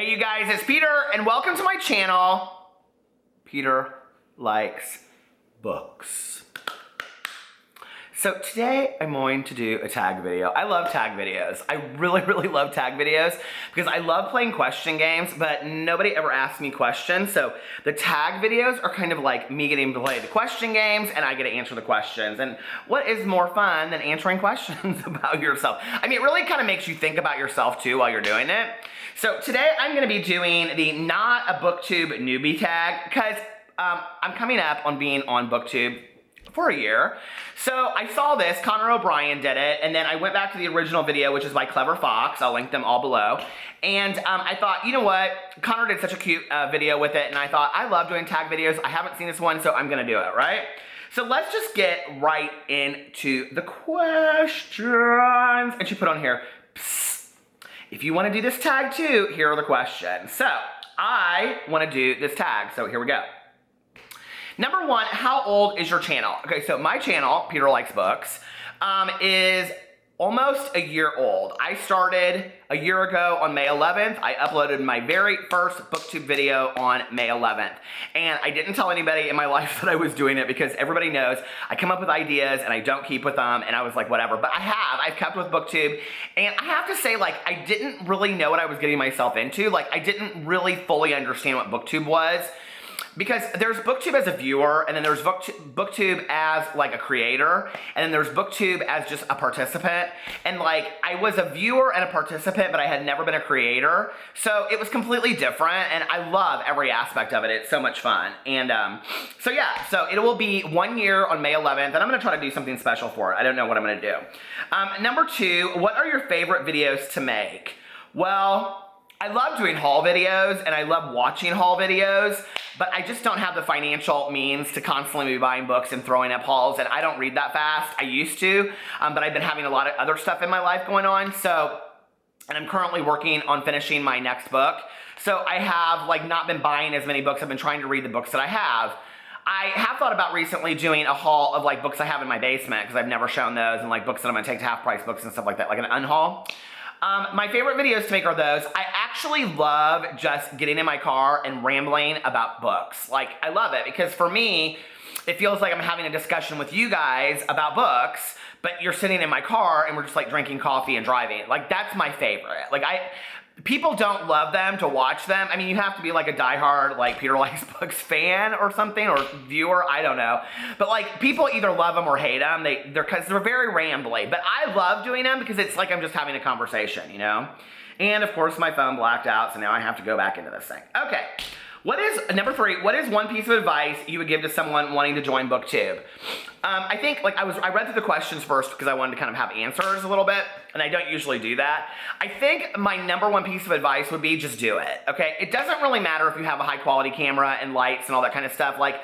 Hey you guys, it's Peter and welcome to my channel. Peter Likes Books. So today I'm going to do a tag video. I love tag videos. I really love tag videos because I love playing question games, but nobody ever asks me questions. So the tag videos are kind of like me getting to play the question games and I get to answer the questions. And what is more fun than answering questions about yourself? I mean, it really kind of makes you think about yourself too while you're doing it. So today I'm going to be doing the Not a Booktube Newbie Tag because I'm coming up on being on Booktube for a year. So I saw this, Connor O'Brien did it, and then I went back to the original video, which is by Clever Fox. I'll link them all below. And I thought, you know what? Connor did such a cute video with it, and I thought, I love doing tag videos. I haven't seen this one, so I'm gonna do it, right? So let's just get right into the questions. And she put on here, psst. If you wanna do this tag too, here are the questions. So I wanna do this tag, so here we go. Number one, how old is your channel? Okay, so my channel, Peter Likes Books, is almost a year old. I started a year ago on May 11th. I uploaded my very first BookTube video on May 11th. And I didn't tell anybody in my life that I was doing it because everybody knows I come up with ideas and I don't keep with them, and I was like, whatever. But I've kept with BookTube, and I have to say, like, I didn't really know what I was getting myself into. Like, I didn't really fully understand what BookTube was. Because there's BookTube as a viewer, and then there's BookTube as like a creator, and then there's BookTube as just a participant. And like, I was a viewer and a participant, but I had never been a creator. So it was completely different, and I love every aspect of it. It's so much fun. And so yeah, so it will be 1 year on May 11th, and I'm gonna try to do something special for it. I don't know what I'm gonna do. Number two, what are your favorite videos to make? Well, I love doing haul videos and I love watching haul videos, but I just don't have the financial means to constantly be buying books and throwing up hauls, and I don't read that fast. I used to, but I've been having a lot of other stuff in my life going on. So, and I'm currently working on finishing my next book. So I have like not been buying as many books. I've been trying to read the books that I have. I have thought about recently doing a haul of like books I have in my basement because I've never shown those, and like books that I'm gonna take to half price books and stuff like that, like an unhaul. My favorite videos to make are those. I actually love just getting in my car and rambling about books. Like, I love it because for me, it feels like I'm having a discussion with you guys about books, but you're sitting in my car and we're just like drinking coffee and driving. Like, that's my favorite. Like, people don't love them to watch them. I mean, you have to be like a diehard like Peter Likes Books fan or something, or viewer, I don't know. But like, people either love them or hate them. Because they're very rambly. But I love doing them because it's like I'm just having a conversation, you know? And of course my phone blacked out, so now I have to go back into this thing. Okay. Number three, what is one piece of advice you would give to someone wanting to join BookTube? I think, like, I read through the questions first because I wanted to kind of have answers a little bit, and I don't usually do that. I think my number one piece of advice would be just do it, okay? It doesn't really matter if you have a high quality camera and lights and all that kind of stuff. Like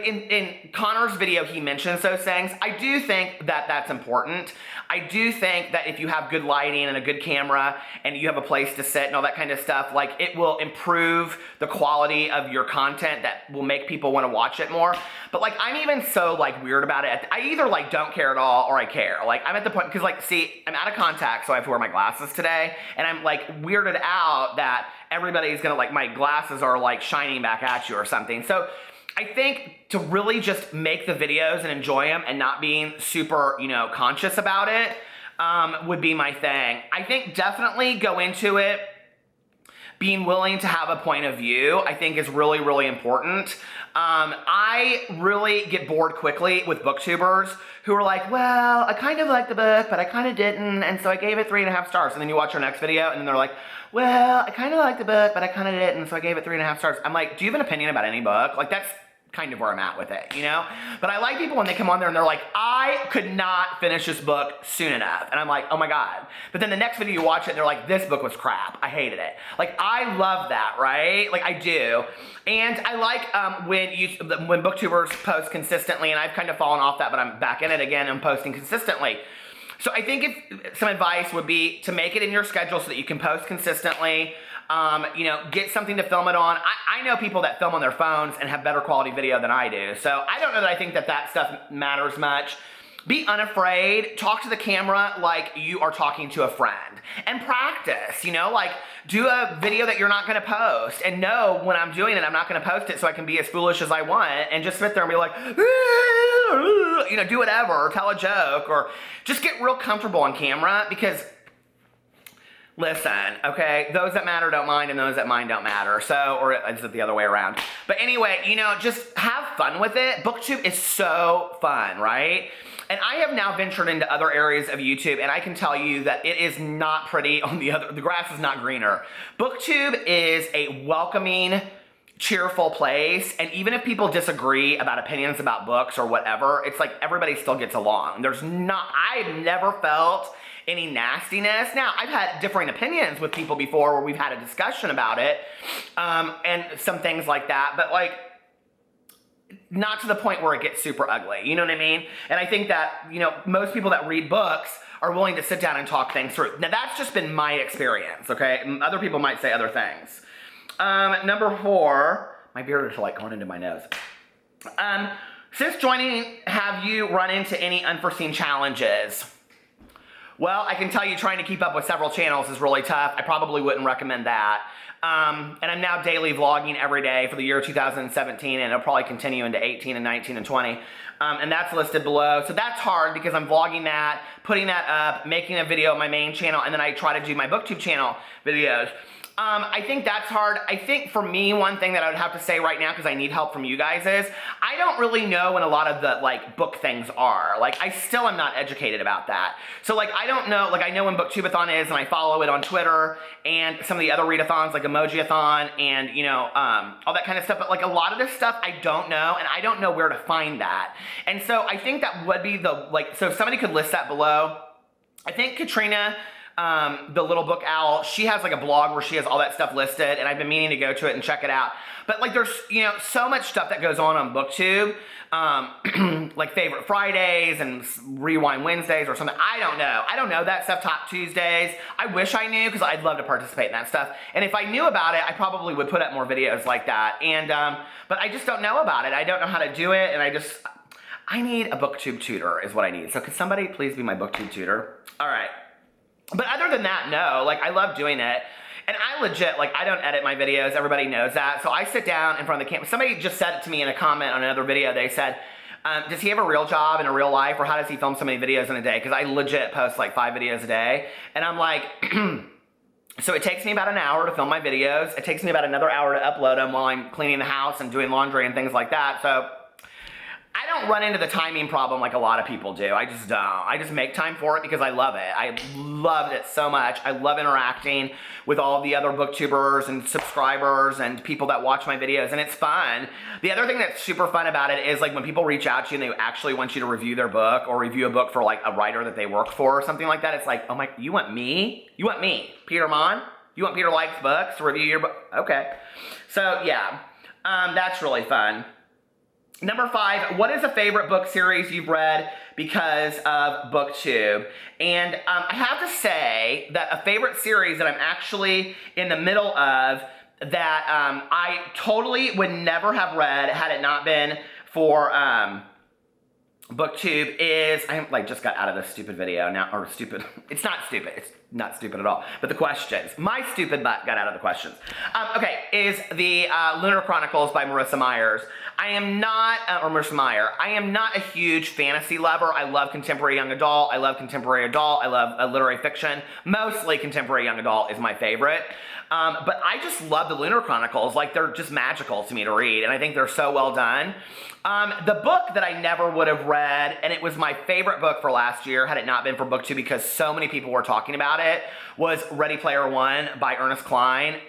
in Connor's video, he mentions those things. I do think that that's important. I do think that if you have good lighting and a good camera and you have a place to sit and all that kind of stuff, like, it will improve the quality of your content that will make people want to watch it more. But like, I'm even so like weird about it. I either like don't care at all or I care. Like, I'm at the point, because like, see, I'm out of contact, so I have to wear my glasses today, and I'm like weirded out that everybody's gonna, like, my glasses are like shining back at you or something. So I think to really just make the videos and enjoy them and not being super, you know, conscious about it would be my thing. I think definitely go into it being willing to have a point of view, I think, is really important. I really get bored quickly with booktubers who are like, well, I kind of liked the book, but I kind of didn't, and so I gave it 3.5 stars. And then you watch our next video, and then they're like, well, I kind of liked the book, but I kind of didn't, so I gave it 3.5 stars. I'm like, do you have an opinion about any book? Like, that's kind of where I'm at with it, you know? But I like people when they come on there and they're like, I could not finish this book soon enough. And I'm like, oh my God. But then the next video you watch it and they're like, this book was crap. I hated it. Like, I love that, right? Like, I do. And I like when booktubers post consistently, and I've kind of fallen off that, but I'm back in it again and posting consistently. So I think if some advice would be to make it in your schedule so that you can post consistently. You know, get something to film it on. I know people that film on their phones and have better quality video than I do. So I don't know that I think that that stuff matters much. Be unafraid, talk to the camera like you are talking to a friend, and practice, you know, like do a video that you're not gonna post and know when I'm doing it, I'm not gonna post it so I can be as foolish as I want and just sit there and be like, you know, do whatever, or tell a joke, or just get real comfortable on camera because listen, okay, those that matter don't mind and those that mind don't matter. So, or is it the other way around? But anyway, you know, just have fun with it. BookTube is so fun, right? And I have now ventured into other areas of YouTube, and I can tell you that it is not pretty on the grass is not greener. BookTube is a welcoming, cheerful place, and even if people disagree about opinions about books or whatever, it's like everybody still gets along. I've never felt any nastiness. Now, I've had differing opinions with people before where we've had a discussion about it, and some things like that, but like, not to the point where it gets super ugly, you know what I mean? And I think that, you know, most people that read books are willing to sit down and talk things through. Now, that's just been my experience, okay? Other people might say other things. Number 4, my beard is like going into my nose. Since joining, have you run into any unforeseen challenges? Well, I can tell you trying to keep up with several channels is really tough. I probably wouldn't recommend that. And I'm now daily vlogging every day for the year 2017, and it'll probably continue into 18 and 19 and 20. And that's listed below. So that's hard because I'm vlogging that, putting that up, making a video on my main channel, and then I try to do my BookTube channel videos. I think that's hard. I think for me, one thing that I would have to say right now, because I need help from you guys, is I don't really know when a lot of the like book things are. Like, I still am not educated about that. So like, I don't know, like I know when Booktubeathon is and I follow it on Twitter and some of the other readathons like Emojiathon and, you know, all that kind of stuff. But like a lot of this stuff I don't know, and I don't know where to find that. And so I think that would be the, like, so if somebody could list that below. I think Katrina, the little book owl, she has like a blog where she has all that stuff listed, and I've been meaning to go to it and check it out. But like there's, you know, so much stuff that goes on BookTube, like Favorite Fridays and Rewind Wednesdays or something. I don't know. I don't know that stuff, Top Tuesdays. I wish I knew because I'd love to participate in that stuff. And if I knew about it, I probably would put up more videos like that. And, but I just don't know about it. I don't know how to do it, and I need a BookTube tutor is what I need. So could somebody please be my BookTube tutor? All right. But other than that, no, like I love doing it. And I legit, like I don't edit my videos, everybody knows that. So I sit down in front of the camera. Somebody just said it to me in a comment on another video. They said, does he have a real job in a real life, or how does he film so many videos in a day? Because I legit post like 5 videos a day. And I'm like, so it takes me about an hour to film my videos. It takes me about another hour to upload them while I'm cleaning the house and doing laundry and things like that. So I don't run into the timing problem like a lot of people do. I just don't. I just make time for it because I love it. I loved it so much. I love interacting with all the other booktubers and subscribers and people that watch my videos, and it's fun. The other thing that's super fun about it is like when people reach out to you and they actually want you to review their book or review a book for like a writer that they work for or something like that. It's like, oh my, you want me? You want me, Peter Mon? You want Peter Likes Books to review your book? Okay. So yeah, that's really fun. Number 5, what is a favorite book series you've read because of BookTube? And I have to say that a favorite series that I'm actually in the middle of that I totally would never have read had it not been for BookTube is, I like just got out of this stupid video now, or stupid, it's not stupid at all, but the questions, my stupid butt got out of the questions. Okay, is the Lunar Chronicles by Marissa Myers. I am not, or Marissa Meyer, I am not a huge fantasy lover. I love contemporary young adult, I love contemporary adult, I love literary fiction. Mostly contemporary young adult is my favorite. But I just love the Lunar Chronicles. Like, they're just magical to me to read, and I think they're so well done. The book that I never would have read, and it was my favorite book for last year, had it not been for BookTube because so many people were talking about it, was Ready Player One by Ernest Cline.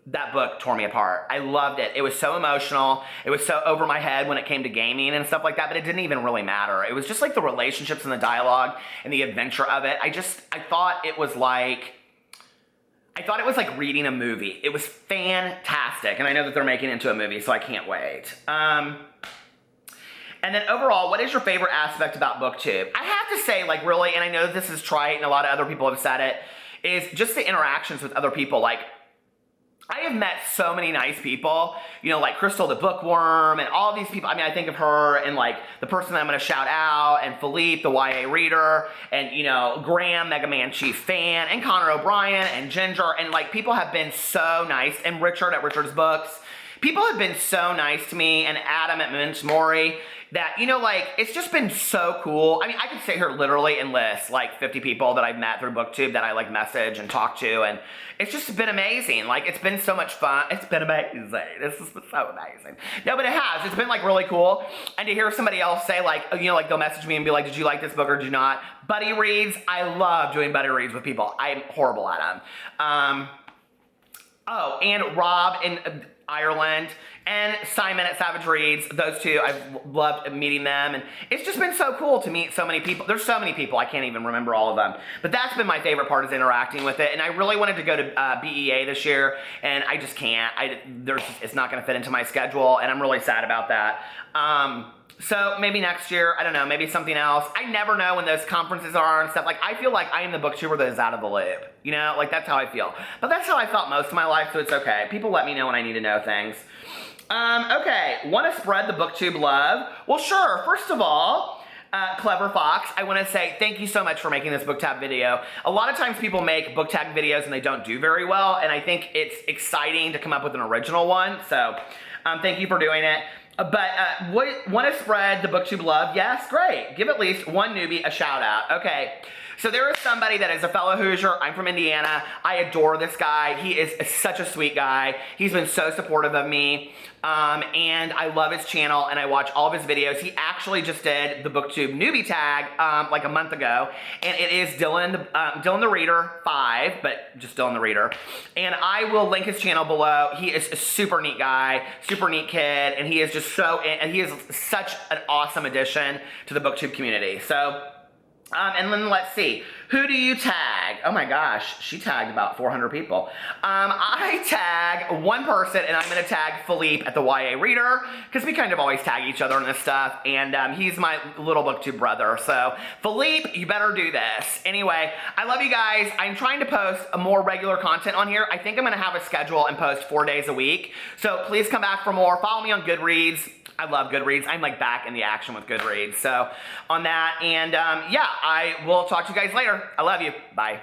That book tore me apart. I loved it. It was so emotional. It was so over my head when it came to gaming and stuff like that, but it didn't even really matter. It was just like the relationships and the dialogue and the adventure of it. I thought it was like reading a movie. It was fantastic, and I know that they're making it into a movie, so I can't wait. And then overall, what is your favorite aspect about BookTube? I have to say, like, really, and I know this is trite and a lot of other people have said it, is just the interactions with other people. Like, I have met so many nice people, you know, like Crystal the Bookworm and all these people. I mean, I think of her and like the person that I'm going to shout out, and Philippe, the YA reader, and, you know, Graham, Mega Man Chief fan, and Connor O'Brien, and Ginger, and like people have been so nice, and Richard at Richard's Books. People have been so nice to me, and Adam at Minch Mori, that, you know, like, it's just been so cool. I mean, I could sit here literally and list like 50 people that I've met through BookTube that I like message and talk to, and it's just been amazing. Like, it's been so much fun. It's been amazing. This has been so amazing. No, but it has. It's been like really cool. And to hear somebody else say, like, you know, like they'll message me and be like, did you like this book or did you not? Buddy reads. I love doing buddy reads with people. I'm horrible at them. Oh, and Rob in Ireland, and Simon at Savage Reads. Those two, I've loved meeting them, and it's just been so cool to meet so many people. There's so many people, I can't even remember all of them, but that's been my favorite part, is interacting with it. And I really wanted to go to BEA this year, and I just can't. It's not going to fit into my schedule, and I'm really sad about that. So maybe next year, I don't know, maybe something else. I never know when those conferences are and stuff. Like, I feel like I am the booktuber that is out of the loop. You know, like, that's how I feel. But that's how I felt most of my life, so it's okay. People let me know when I need to know things. Okay, want to spread the booktube love? Well, sure. First of all, Clever Fox, I want to say thank you so much for making this book tag video. A lot of times people make book tag videos and they don't do very well, and I think it's exciting to come up with an original one. So thank you for doing it. But want to spread the booktube love? Yes, great. Give at least one newbie a shout out. Okay, so there is somebody that is a fellow Hoosier. I'm from Indiana. I adore this guy. He is such a sweet guy. He's been so supportive of me. And I love his channel, and I watch all of his videos. He actually just did the Booktube Newbie Tag like a month ago, and it is Dylan the Reader 5, but just Dylan the Reader. And I will link his channel below. He is a super neat guy, super neat kid, and he is just and he is such an awesome addition to the Booktube community. So, and then let's see. Who do you tag? Oh my gosh, she tagged about 400 people. I tag one person, and I'm gonna tag Philippe at the YA Reader, because we kind of always tag each other in this stuff, and he's my little booktube brother. So, Philippe, you better do this. Anyway, I love you guys. I'm trying to post a more regular content on here. I think I'm gonna have a schedule and post 4 days a week. So please come back for more. Follow me on Goodreads. I love Goodreads. I'm like back in the action with Goodreads. So on that, and yeah, I will talk to you guys later. I love you. Bye.